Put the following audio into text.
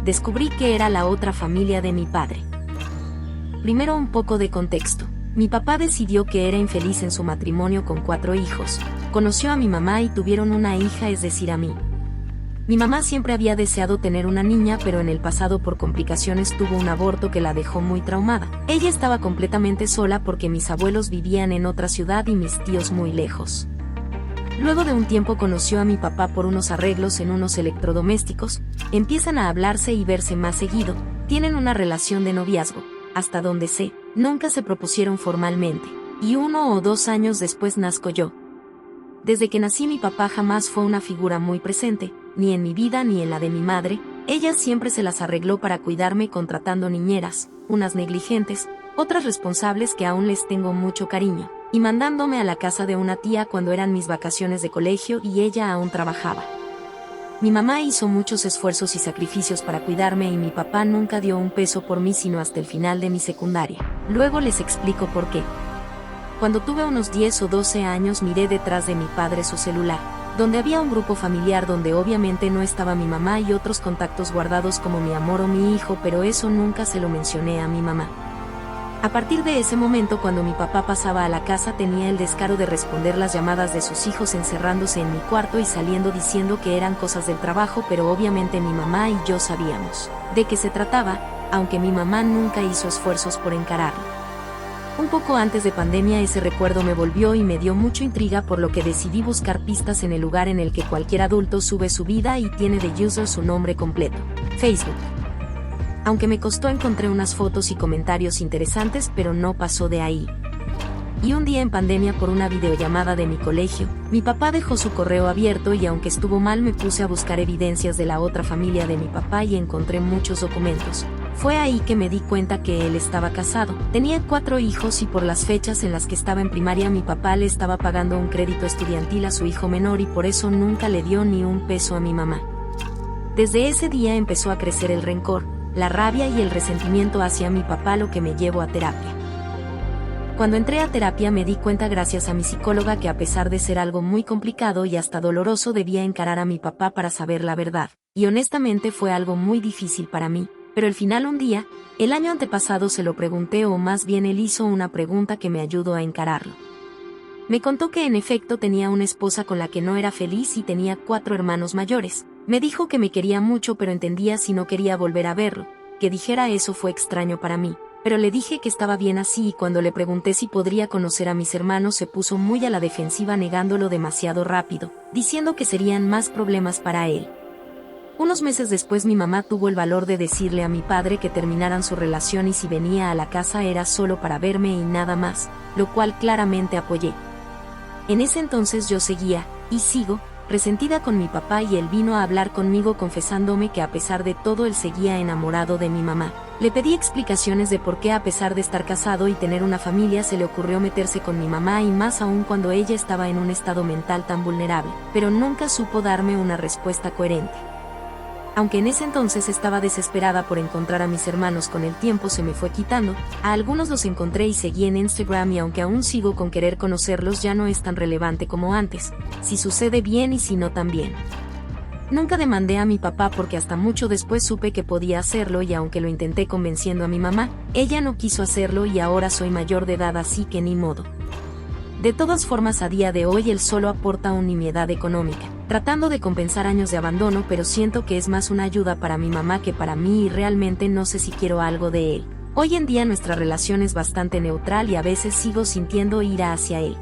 descubrí que era la otra familia de mi padre. Primero un poco de contexto. Mi papá decidió que era infeliz en su matrimonio con 4 hijos. Conoció a mi mamá y tuvieron una hija, es decir, a mí. Mi mamá siempre había deseado tener una niña, pero en el pasado por complicaciones tuvo un aborto que la dejó muy traumada. Ella estaba completamente sola porque mis abuelos vivían en otra ciudad y mis tíos muy lejos. Luego de un tiempo conoció a mi papá por unos arreglos en unos electrodomésticos, empiezan a hablarse y verse más seguido, tienen una relación de noviazgo, hasta donde sé, nunca se propusieron formalmente, y 1 o 2 años después nazco yo. Desde que nací mi papá jamás fue una figura muy presente, ni en mi vida ni en la de mi madre, ella siempre se las arregló para cuidarme contratando niñeras, unas negligentes, otras responsables que aún les tengo mucho cariño, y mandándome a la casa de una tía cuando eran mis vacaciones de colegio y ella aún trabajaba. Mi mamá hizo muchos esfuerzos y sacrificios para cuidarme y mi papá nunca dio un peso por mí sino hasta el final de mi secundaria. Luego les explico por qué. Cuando tuve unos 10 o 12 años miré detrás de mi padre su celular, donde había un grupo familiar donde obviamente no estaba mi mamá y otros contactos guardados como mi amor o mi hijo, pero eso nunca se lo mencioné a mi mamá. A partir de ese momento, cuando mi papá pasaba a la casa, tenía el descaro de responder las llamadas de sus hijos encerrándose en mi cuarto y saliendo diciendo que eran cosas del trabajo, pero obviamente mi mamá y yo sabíamos de qué se trataba, aunque mi mamá nunca hizo esfuerzos por encararlo. Un poco antes de pandemia ese recuerdo me volvió y me dio mucha intriga, por lo que decidí buscar pistas en el lugar en el que cualquier adulto sube su vida y tiene de user su nombre completo: Facebook. Aunque me costó, encontré unas fotos y comentarios interesantes, pero no pasó de ahí. Y un día en pandemia, por una videollamada de mi colegio, mi papá dejó su correo abierto y aunque estuvo mal me puse a buscar evidencias de la otra familia de mi papá y encontré muchos documentos. Fue ahí que me di cuenta que él estaba casado, tenía 4 hijos y por las fechas en las que estaba en primaria mi papá le estaba pagando un crédito estudiantil a su hijo menor y por eso nunca le dio ni un peso a mi mamá. Desde ese día empezó a crecer el rencor, la rabia y el resentimiento hacia mi papá, lo que me llevó a terapia. Cuando entré a terapia me di cuenta gracias a mi psicóloga que a pesar de ser algo muy complicado y hasta doloroso debía encarar a mi papá para saber la verdad, y honestamente fue algo muy difícil para mí, pero al final un día, el año antepasado se lo pregunté, o más bien él hizo una pregunta que me ayudó a encararlo. Me contó que en efecto tenía una esposa con la que no era feliz y tenía 4 hermanos mayores. Me dijo que me quería mucho pero entendía si no quería volver a verlo. Que dijera eso fue extraño para mí, pero le dije que estaba bien así y cuando le pregunté si podría conocer a mis hermanos se puso muy a la defensiva negándolo demasiado rápido, diciendo que serían más problemas para él. Unos meses después mi mamá tuvo el valor de decirle a mi padre que terminaran su relación y si venía a la casa era solo para verme y nada más, lo cual claramente apoyé. En ese entonces yo seguía, y sigo, resentida con mi papá y él vino a hablar conmigo confesándome que a pesar de todo él seguía enamorado de mi mamá. Le pedí explicaciones de por qué a pesar de estar casado y tener una familia se le ocurrió meterse con mi mamá y más aún cuando ella estaba en un estado mental tan vulnerable, pero nunca supo darme una respuesta coherente. Aunque en ese entonces estaba desesperada por encontrar a mis hermanos, con el tiempo se me fue quitando, a algunos los encontré y seguí en Instagram y aunque aún sigo con querer conocerlos ya no es tan relevante como antes, si sucede bien y si no también. Nunca demandé a mi papá porque hasta mucho después supe que podía hacerlo y aunque lo intenté convenciendo a mi mamá, ella no quiso hacerlo y ahora soy mayor de edad así que ni modo. De todas formas a día de hoy él solo aporta una nimiedad económica, tratando de compensar años de abandono, pero siento que es más una ayuda para mi mamá que para mí y realmente no sé si quiero algo de él. Hoy en día nuestra relación es bastante neutral y a veces sigo sintiendo ira hacia él.